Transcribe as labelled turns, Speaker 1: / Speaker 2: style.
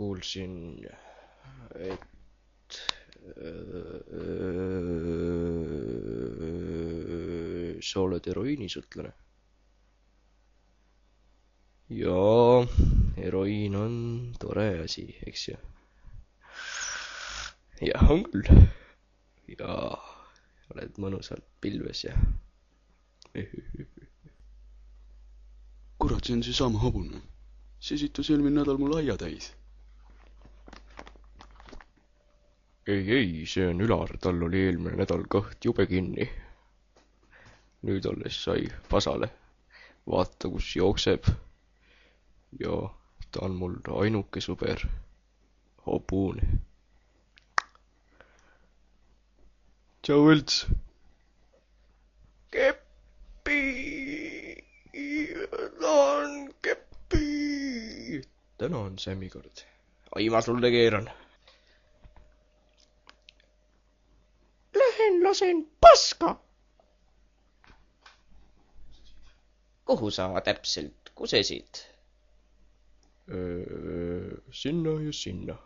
Speaker 1: kuulsin, et sa oled heroiinisõltlane. Jaa, heroiin on tore asi, eks ju? Jah, on küll. Jaa, oled mõnusalt pilves ja...
Speaker 2: Kurat, see on seesama habune. See sittus eelmine nädal mul aia täis.
Speaker 1: Ei, see on Ülar, tal oli eelmine nädal kõht jube kinni. Nüüd alles sai pasale. Vaata, kus jookseb. Ja ta on mul ainuke sõber. Hobune. Tšau, Õlts! Keppi! Tahan keppi! Täna on Sämmi kord. Ai, ma sulle keeran. Lähen lasen paska! Kuhu sa täpselt kusesid? Sinna ja sinna.